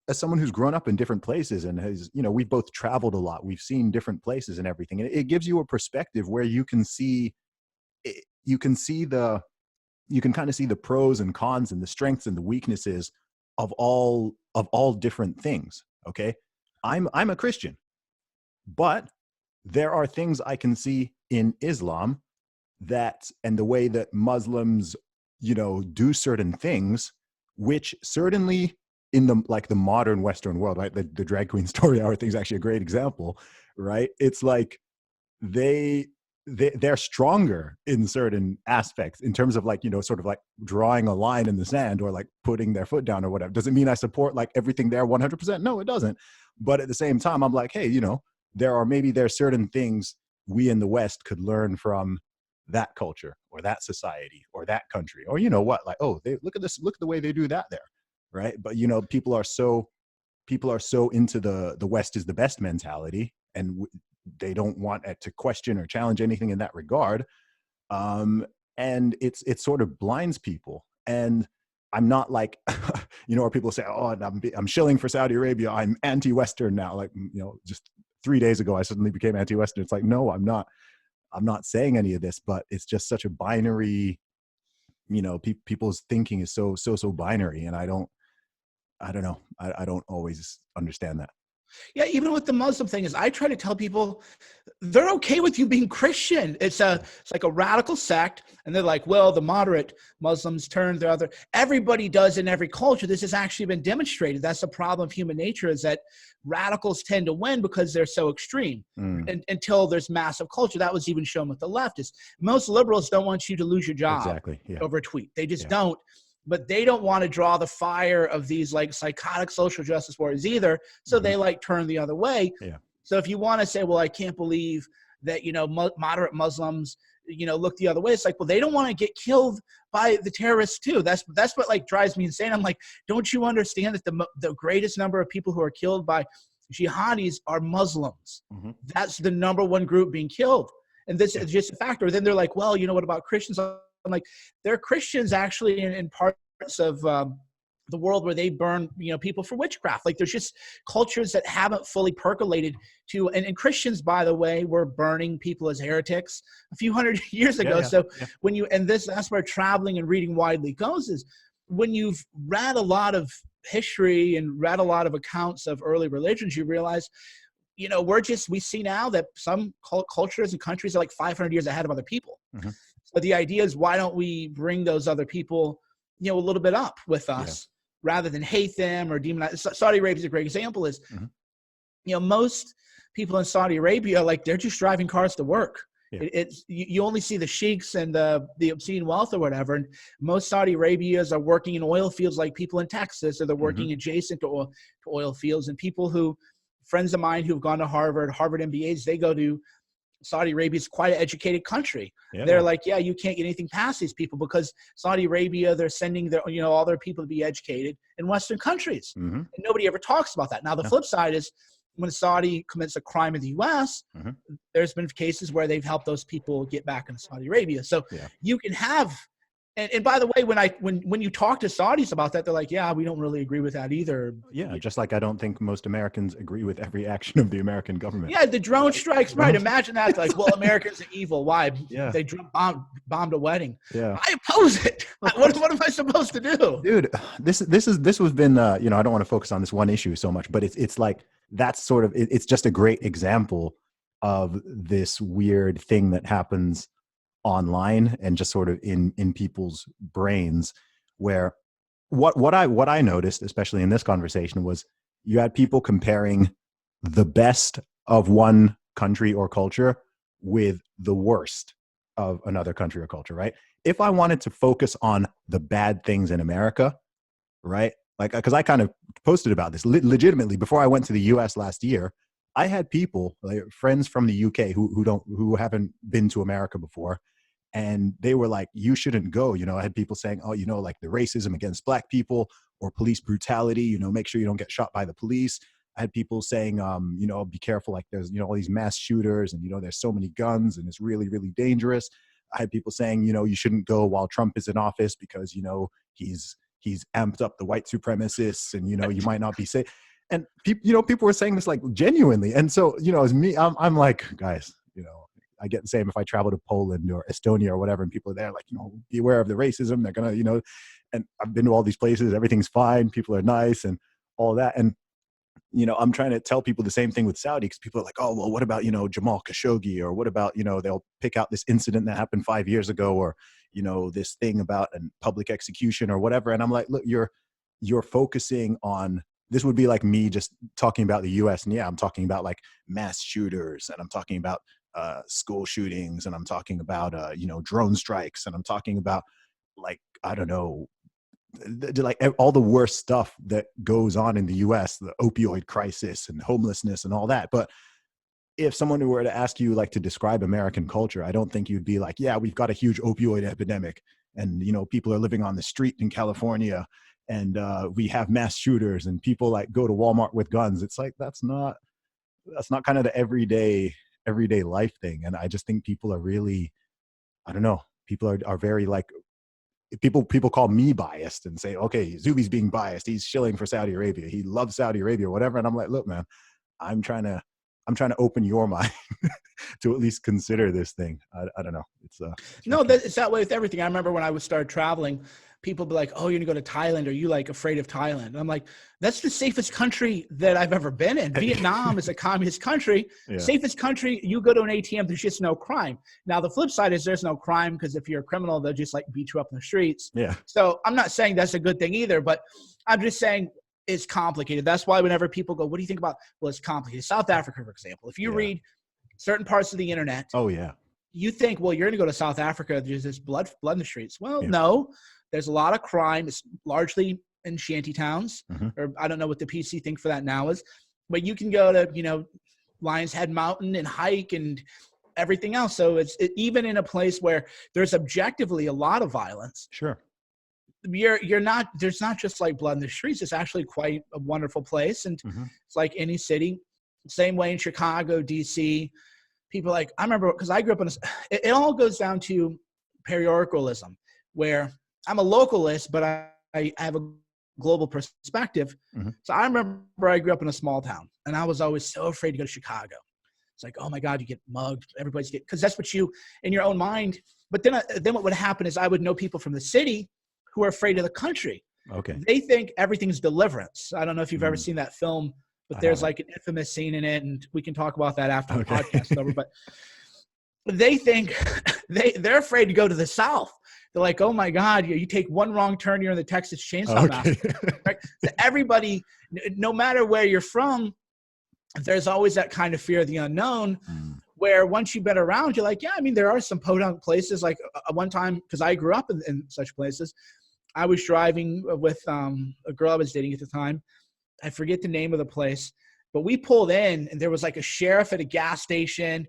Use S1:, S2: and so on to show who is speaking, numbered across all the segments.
S1: as someone who's grown up in different places and has, we've both traveled a lot, we've seen different places and everything. And it gives you a perspective where you can see, you can see you can kind of see the pros and cons and the strengths and the weaknesses of all different things. Okay. I'm a Christian, but there are things I can see in Islam and the way that Muslims, do certain things, which certainly in the modern Western world, right? The drag queen story hour thing is actually a great example, right? It's like they're stronger in certain aspects in terms of sort of like drawing a line in the sand or like putting their foot down or whatever. Does it mean I support like everything there 100%? No, it doesn't. But at the same time, I'm like, hey, there are certain things we in the West could learn from that culture or that society or that country, or like, oh, they look at this, look at the way they do that there, right? But people are so into the West is the best mentality, and they don't want it to question or challenge anything in that regard. And it sort of blinds people. And I'm not like, where people say, oh, I'm shilling for Saudi Arabia, I'm anti-Western now. Like, just 3 days ago, I suddenly became anti-Western. It's like, no, I'm not saying any of this, but it's just such a binary, people's thinking is so binary. And I don't know. I don't always understand that.
S2: Yeah, even with the Muslim thing is I try to tell people they're okay with you being Christian. It's like a radical sect, and they're like, well, the moderate Muslims turn the other. Everybody does in every culture. This has actually been demonstrated. That's the problem of human nature, is that radicals tend to win because they're so extreme until there's massive culture. That was even shown with the leftists. Most liberals don't want you to lose your job over a tweet. They just don't. But they don't want to draw the fire of these like psychotic social justice warriors either. So they like turn the other way. Yeah. So if you want to say, well, I can't believe that, moderate Muslims, look the other way. It's like, well, they don't want to get killed by the terrorists too. That's what like drives me insane. I'm like, don't you understand that the greatest number of people who are killed by jihadis are Muslims? Mm-hmm. That's the number one group being killed. And this is just a factor. Then they're like, well, what about Christians? I'm like, there are Christians actually in parts of the world where they burn, people for witchcraft. Like there's just cultures that haven't fully percolated to, and Christians, by the way, were burning people as heretics a few hundred years ago. That's where traveling and reading widely goes, is when you've read a lot of history and read a lot of accounts of early religions, you realize, we see now that some cultures and countries are like 500 years ahead of other people. Mm-hmm. So the idea is, why don't we bring those other people, a little bit up with us rather than hate them or demonize? Saudi Arabia is a great example. Is, most people in Saudi Arabia, like, they're just driving cars to work. Yeah. You only see the sheiks and the obscene wealth or whatever. And most Saudi Arabias are working in oil fields like people in Texas, or they're working adjacent to oil fields. And friends of mine who've gone to Harvard MBAs, they go to Saudi Arabia. Is quite an educated country. Yeah. They're like, you can't get anything past these people because Saudi Arabia, they're sending all their people to be educated in Western countries. Mm-hmm. And nobody ever talks about that. Now, the flip side is, when Saudi commits a crime in the U.S., there's been cases where they've helped those people get back into Saudi Arabia. So you can have, and by the way, when you talk to Saudis about that, they're like, yeah, we don't really agree with that either.
S1: Yeah, just like I don't think most Americans agree with every action of the American government.
S2: Yeah, the drone strikes, right? Imagine that. Like, well, Americans are evil. Why? Yeah. They bombed a wedding. Yeah. I oppose it. What am I supposed to do?
S1: Dude, this has been, I don't want to focus on this one issue so much, but it's like, that's sort of, it's just a great example of this weird thing that happens online and just sort of in people's brains, where what I noticed, especially in this conversation, was you had people comparing the best of one country or culture with the worst of another country or culture, right? If I wanted to focus on the bad things in America, right? Like, because I kind of posted about this legitimately before I went to the US last year. I had people, like friends from the UK who haven't been to America before. And they were like, you shouldn't go. I had people saying, oh, like the racism against Black people or police brutality, make sure you don't get shot by the police. I had people saying, be careful. Like there's, all these mass shooters and, there's so many guns and it's really, really dangerous. I had people saying, you shouldn't go while Trump is in office because, he's amped up the white supremacists, and you might not be safe. And people were saying this like genuinely. And so as me, I'm like, guys, I get the same if I travel to Poland or Estonia or whatever, and people are there like, be aware of the racism. They're gonna, and I've been to all these places, everything's fine, people are nice and all that. And I'm trying to tell people the same thing with Saudi, because people are like, oh, well, what about, Jamal Khashoggi, or what about, they'll pick out this incident that happened 5 years ago, or, this thing about a public execution or whatever. And I'm like, look, you're focusing on, this would be like me just talking about the US. And yeah, I'm talking about like mass shooters, and I'm talking about school shootings, and I'm talking about, drone strikes, and I'm talking about like, I don't know, like all the worst stuff that goes on in the US, the opioid crisis and homelessness and all that. But if someone were to ask you like to describe American culture, I don't think you'd be like, yeah, we've got a huge opioid epidemic, and people are living on the street in California, and we have mass shooters, and people like go to Walmart with guns. It's like, that's not kind of the everyday life thing. And I just think people are really, I don't know, people are very like, people call me biased and say, okay, Zuby's being biased, he's shilling for Saudi Arabia, he loves Saudi Arabia or whatever. And I'm like, look, man, I'm trying to open your mind to at least consider this thing. I don't know. It's
S2: no, it's that way with everything. I remember when I would start traveling, people be like, oh, you're gonna go to Thailand, are you like afraid of Thailand? And I'm like, that's the safest country that I've ever been in. Vietnam is a communist country. Yeah. Safest country, you go to an ATM, there's just no crime. Now the flip side is there's no crime, because if you're a criminal, they'll just like beat you up in the streets.
S1: Yeah.
S2: So I'm not saying that's a good thing either, but I'm just saying it's complicated. That's why whenever people go, what do you think about? Well, it's complicated. South Africa, for example, if you read certain parts of the internet,
S1: oh yeah,
S2: you think, well, you're going to go to South Africa, there's this blood in the streets. Well, no, there's a lot of crime. It's largely in shanty towns, or I don't know what the PC thing for that now is, but you can go to, Lion's Head Mountain and hike and everything else. So it's even in a place where there's objectively a lot of violence.
S1: Sure.
S2: There's not just like blood in the streets. It's actually quite a wonderful place. And it's like any city, same way in Chicago, DC, people like, I remember, cause I grew up it all goes down to parochialism, where I'm a localist, but I have a global perspective. So I remember I grew up in a small town, and I was always so afraid to go to Chicago. It's like, oh my God, you get mugged. Cause that's what you, in your own mind. But then what would happen is I would know people from the city who are afraid of the country.
S1: Okay.
S2: They think everything's deliverance. I don't know if you've ever seen that film, but there's like an infamous scene in it, and we can talk about that after the podcast is over. But they think they're afraid to go to the South. They're like, oh my God, you take one wrong turn, you're in the Texas Chainsaw Massacre. Right? So everybody, no matter where you're from, there's always that kind of fear of the unknown. Where once you've been around, you're like, yeah, I mean, there are some podunk places. Like one time, because I grew up in such places, I was driving with a girl I was dating at the time. I forget the name of the place, but we pulled in, and there was like a sheriff at a gas station,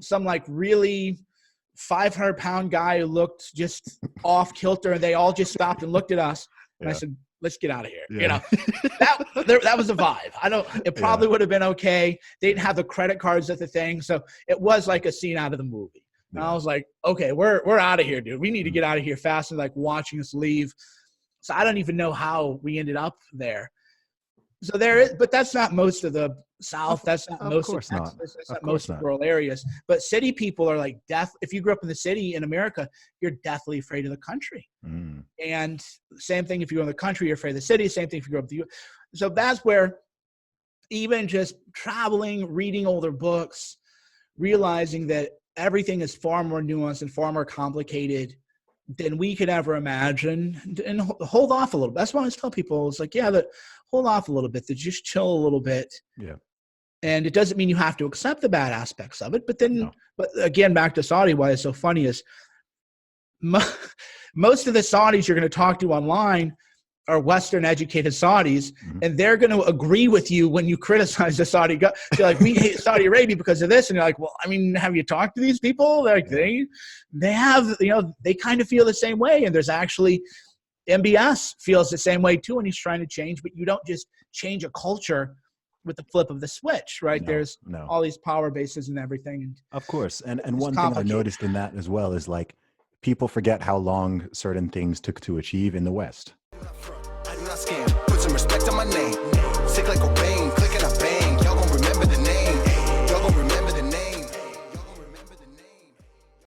S2: some like really 500-pound guy who looked just off kilter, and they all just stopped and looked at us. And I said, let's get out of here. That was a vibe. It probably would have been okay. They didn't have the credit cards at the thing. So it was like a scene out of the movie. And I was like, okay, we're out of here, dude. We need to get out of here fast. And like watching us leave. So I don't even know how we ended up there. So there is, but that's not most of the South. That's not most of Texas. That's not most of rural areas. But city people are like death. If you grew up in the city in America, you're deathly afraid of the country. And same thing if you go in the country, you're afraid of the city. Same thing if you grow up in the U.S. So that's where even just traveling, reading older books, realizing that everything is far more nuanced and far more complicated than we could ever imagine, and hold off a little. That's why I always tell people, it's like, yeah, hold off a little bit, to just chill a little bit.
S1: Yeah.
S2: And it doesn't mean you have to accept the bad aspects of it. But then, but again, back to Saudi, why it's so funny is most of the Saudis you're going to talk to online are Western educated Saudis, and they're going to agree with you when you criticize the Saudi government. They're like, we hate Saudi Arabia because of this. And you're like, well, I mean, have you talked to these people? They're like, they have, they kind of feel the same way. And there's actually, MBS feels the same way too, and he's trying to change, but you don't just change a culture with the flip of the switch, right? There's all these power bases and everything.
S1: Of course. And one thing I noticed in that as well is like, people forget how long certain things took to achieve in the West.
S3: I do not scam. Put some respect on my name.